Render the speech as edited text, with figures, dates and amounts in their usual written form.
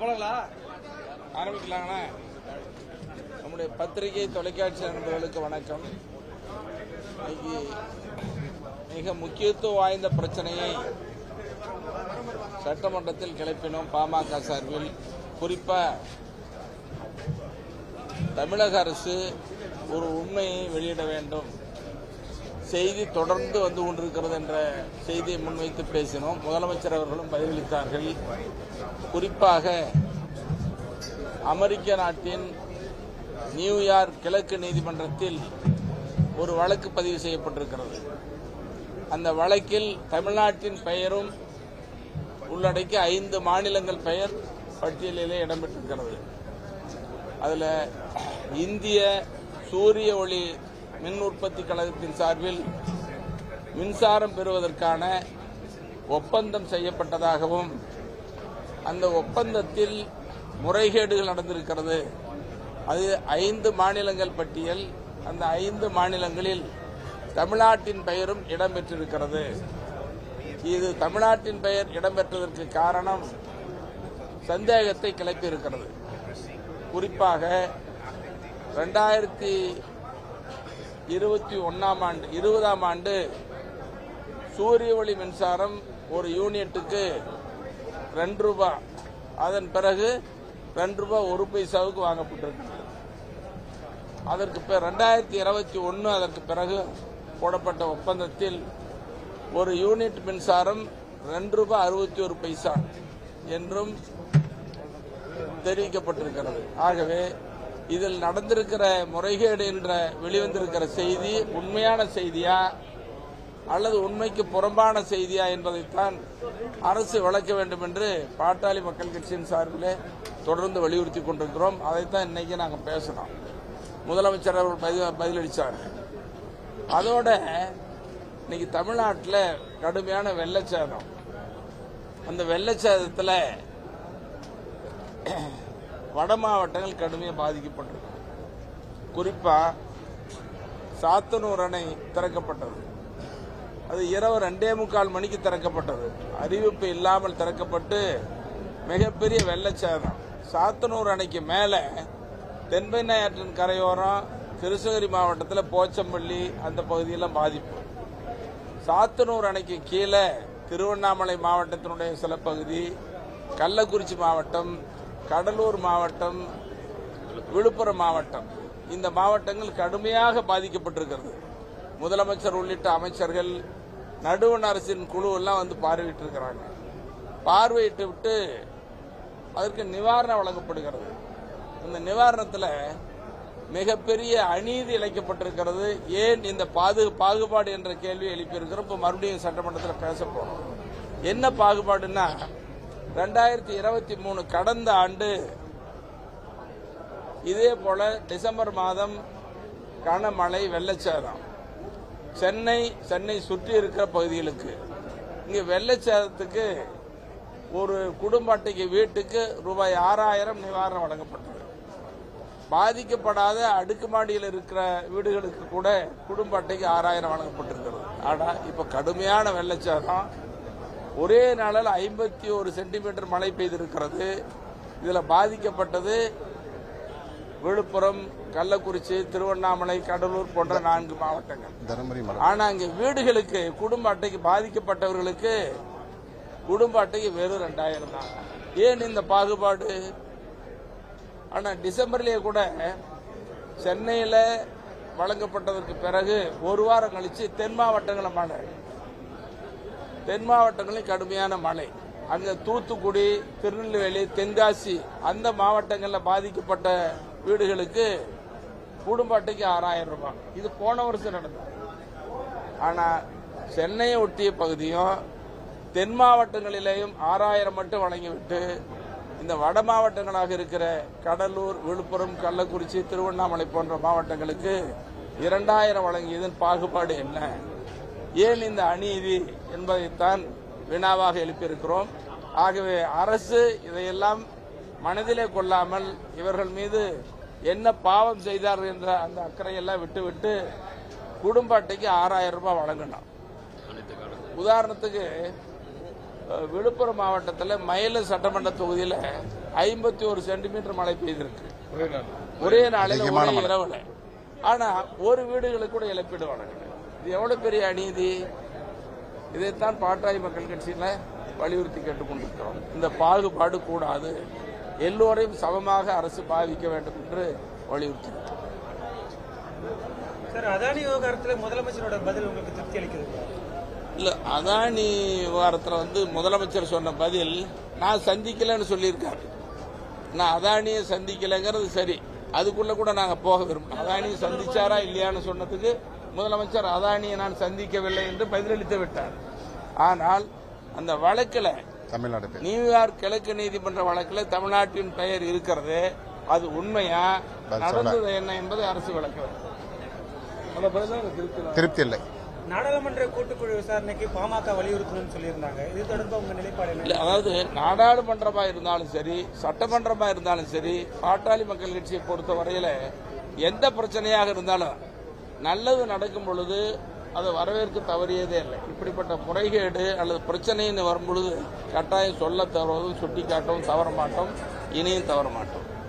ஆரம்பிக்கலாங்கண்ணா. நம்முடைய பத்திரிகை தொலைக்காட்சி நண்பர்களுக்கு வணக்கம். இன்னைக்கு மிக முக்கியத்துவம் வாய்ந்த பிரச்சனையை சட்டமன்றத்தில் கிளப்பினோம். பாமக சார்பில் குறிப்பாக தமிழக அரசு ஒரு உண்மையை வெளியிட வேண்டும், செய்தி தொடர்ந்து வந்து கொண்டிருக்கிறது என்ற செய்தியை முன்வைத்து பேசினோம். முதலமைச்சர் அவர்களும் பதிலளித்தார்கள். குறிப்பாக அமெரிக்க நாட்டின் நியூயார்க் கிழக்கு நீதிமன்றத்தில் ஒரு வழக்கு பதிவு செய்யப்பட்டிருக்கிறது. அந்த வழக்கில் தமிழ்நாட்டின் பெயரும் உள்ளடக்கி 5 மாநிலங்கள் பெயர் பட்டியலிலே இடம்பெற்றிருக்கிறது. அதில் இந்திய சூரிய ஒளி மின் உற்பத்தி கழகத்தின் சார்பில் மின்சாரம் பெறுவதற்கான ஒப்பந்தம் செய்யப்பட்டதாகவும் அந்த ஒப்பந்தத்தில் முறைகேடுகள் நடந்திருக்கிறது. அது 5 மாநிலங்கள் பட்டியல். அந்த 5 மாநிலங்களில் தமிழ்நாட்டின் பெயரும் இடம்பெற்றிருக்கிறது. இது தமிழ்நாட்டின் பெயர் இடம்பெற்றதற்கு காரணம் சந்தேகத்தை கிளப்பியிருக்கிறது. குறிப்பாக 2020ஆம் ஆண்டு சூரிய ஒளி மின்சாரம் ஒரு யூனிட்டுக்கு 2 ரூபாய், அதன் பிறகு 2 ரூபாய் 1 பைசாவுக்கு வாங்கப்பட்டிருக்கிறது. அதற்கு 2021 அதற்கு பிறகு போடப்பட்ட ஒப்பந்தத்தில் ஒரு யூனிட் மின்சாரம் 2 ரூபாய் 61 பைசா என்றும் தெரிவிக்கப்பட்டிருக்கிறது. ஆகவே இதில் நடந்திருக்கிற முறைகேடு என்ற வெளிவந்திருக்கிற செய்தி உண்மையான செய்தியா அல்லது உண்மைக்கு புறம்பான செய்தியா என்பதைத்தான் அரசு விளக்க வேண்டும் என்று பாட்டாளி மக்கள் கட்சியின் சார்பில் தொடர்ந்து வலியுறுத்தி கொண்டிருக்கிறோம். அதைத்தான் இன்னைக்கு நாங்கள் பேசணும். முதலமைச்சர் அவர்கள் பதிலளித்தார். அதோட இன்னைக்கு தமிழ்நாட்டில் கடுமையான வெள்ளச்சேதம். அந்த வெள்ளச்சேதத்தில் வட மாவட்டங்கள் கடுமையாக பாதிக்கப்பட்டிருக்கு. குறிப்பாக சாத்தனூர் அணை திறக்கப்பட்டது. அது இரவு 2:45 மணிக்கு திறக்கப்பட்டது. அறிவிப்பு இல்லாமல் திறக்கப்பட்டு மிகப்பெரிய வெள்ளச்சேதம். சாத்தனூர் அணைக்கு மேலே தென்பெண்ணை ஆற்றின் கரையோரம் கிருஷ்ணகிரி மாவட்டத்தில் போச்சம்பள்ளி அந்த பகுதியெல்லாம் பாதிப்பு. சாத்தனூர் அணைக்கு கீழே திருவண்ணாமலை மாவட்டத்தினுடைய சில பகுதி, கள்ளக்குறிச்சி மாவட்டம், கடலூர் மாவட்டம், விழுப்புரம் மாவட்டம், இந்த மாவட்டங்கள் கடுமையாக பாதிக்கப்பட்டிருக்கிறது. முதலமைச்சர் உள்ளிட்ட அமைச்சர்கள், நடுவண் அரசின் குழு எல்லாம் வந்து பார்வையிட்டு இருக்கிறாங்க. பார்வையிட்டு விட்டு அதற்கு நிவாரணம் வழங்கப்படுகிறது. இந்த நிவாரணத்தில் மிகப்பெரிய அநீதி இழைக்கப்பட்டிருக்கிறது. ஏன் இந்த பாகுபாடு என்ற கேள்வி எழுப்பியிருக்கிறோம். இப்போ மறுபடியும் சட்டமன்றத்தில் பேச போறோம். என்ன பாகுபாடுன்னா, 2023 கடந்த ஆண்டு இதே போல டிசம்பர் மாதம் கனமழை வெள்ளச்சேதம் சென்னை சுற்றி இருக்கிற பகுதிகளுக்கு. இங்கே வெள்ளச்சேதத்துக்கு ஒரு குடும்ப அட்டைக்கு வீட்டுக்கு ரூபாய் 6000 நிவாரணம் வழங்கப்பட்டது. பாதிக்கப்படாத அடுக்குமாடியில் இருக்கிற வீடுகளுக்கு கூட குடும்ப அட்டைக்கு 6000 வழங்கப்பட்டிருக்கிறது. ஆனால் இப்ப கடுமையான வெள்ளச்சேதம். ஒரே நாளில் 51 சென்டிமீட்டர் மழை பெய்திருக்கிறது. இதில் பாதிக்கப்பட்டது விழுப்புரம், கள்ளக்குறிச்சி, திருவண்ணாமலை, கடலூர் போன்ற 4 மாவட்டங்கள். ஆனா அங்கே வீடுகளுக்கு குடும்ப அட்டைக்கு பாதிக்கப்பட்டவர்களுக்கு குடும்ப அட்டைக்கு வெறும் 2000 தான். ஏன் இந்த பாகுபாடு? ஆனா டிசம்பர்லேயே கூட சென்னையில் வழங்கப்பட்டதற்கு பிறகு ஒரு வாரம் கழிச்சு தென் மாவட்டங்களில் மழை, தென் மாவட்டங்களில் கடுமையான மழை. அங்க தூத்துக்குடி, திருநெல்வேலி, தென்காசி அந்த மாவட்டங்களில் பாதிக்கப்பட்ட வீடுகளுக்கு குடும்ப அட்டைக்கு 6000 ரூபாய். இது போன வருஷம் நடந்தது. ஆனா சென்னையை ஒட்டிய பகுதியும் தென் மாவட்டங்களிலேயும் 6000 மட்டும் வழங்கிவிட்டு இந்த வட மாவட்டங்களாக இருக்கிற கடலூர், விழுப்புரம், கள்ளக்குறிச்சி, திருவண்ணாமலை போன்ற மாவட்டங்களுக்கு 2000 வழங்கியதன் பாகுபாடு என்ன? ஏன் இந்த அநீதி என்பதைத்தான் வினாவாக எழுப்பியிருக்கிறோம். ஆகவே அரசு இதையெல்லாம் மனதிலே கொள்ளாமல் இவர்கள் மீது என்ன பாவம் செய்தார்கள் என்ற அந்த அக்கறையெல்லாம் விட்டுவிட்டு குடும்ப அட்டைக்கு 6000 ரூபாய் வழங்கணும். உதாரணத்துக்கு விழுப்புரம் மாவட்டத்தில் மயில சட்டமன்ற தொகுதியில் 51 சென்டிமீட்டர் மழை பெய்திருக்கு ஒரே நாளில் ஒரே இரவுல. ஆனா ஒரு வீடுகளுக்கு கூட இழப்பீடு வழங்கல. இது எவ்வளவு பெரிய அநீதி. இதைத்தான் பாட்டாளி மக்கள் கட்சியில வலியுறுத்தி கேட்டுக்கொண்டிருக்கிறோம். இந்த பாகுபாடு கூடாது, எல்லோரையும் சமமாக அரசு பாவிக்க வேண்டும் என்று வலியுறுத்தி. அதானி விவகாரத்தில் முதலமைச்சரோட பதில் உங்களுக்கு திருப்தி அளிக்கிறது? இல்ல, அதானி விவகாரத்தில் முதலமைச்சர் சொன்ன பதில் நான் சந்திக்கலன்னு சொல்லியிருக்காரு. நான் அதானியை சந்திக்கலைங்கிறது சரி, அதுக்குள்ள கூட நாங்க போக விரும்புறோம். அதானியை சந்திச்சாரா இல்லையான்னு சொன்னதுக்கு முதலமைச்சர் அதானியை நான் சந்திக்கவில்லை என்று பதிலளித்து விட்டார். ஆனால் அந்த வழக்கில் தமிழ்நாடு நியூயார்க் கிழக்கு நீதிமன்ற வழக்கில் தமிழ்நாட்டின் பெயர் இருக்கிறது. அது உண்மையா, நடந்தது என்ன என்பதை அரசு விளக்க வேண்டும். திருப்தி இல்லை. நாடாளுமன்ற கூட்டுக்குழு விசாரணைக்கு பாமக வலியுறுத்தணும்னு சொல்லியிருந்தாங்க. இது தொடர்பாக உங்க நிலைப்பாடு என்ன? அதாவது நாடாளுமன்றமா இருந்தாலும் சரி, சட்டமன்றமா இருந்தாலும் சரி, பாட்டாளி மக்கள் கட்சியை பொறுத்த வரையில எந்த பிரச்சனையாக இருந்தாலும் நல்லது நடக்கும் பொழுது அதை வரவேற்க தவறியதே இல்லை. இப்படிப்பட்ட முறைகேடு அல்லது பிரச்சனைன்னு வரும் பொழுது கட்டாயம் சொல்ல தவறுவதும் சுட்டிக்காட்டவும் தவற மாட்டோம், இனியும் தவற மாட்டோம்.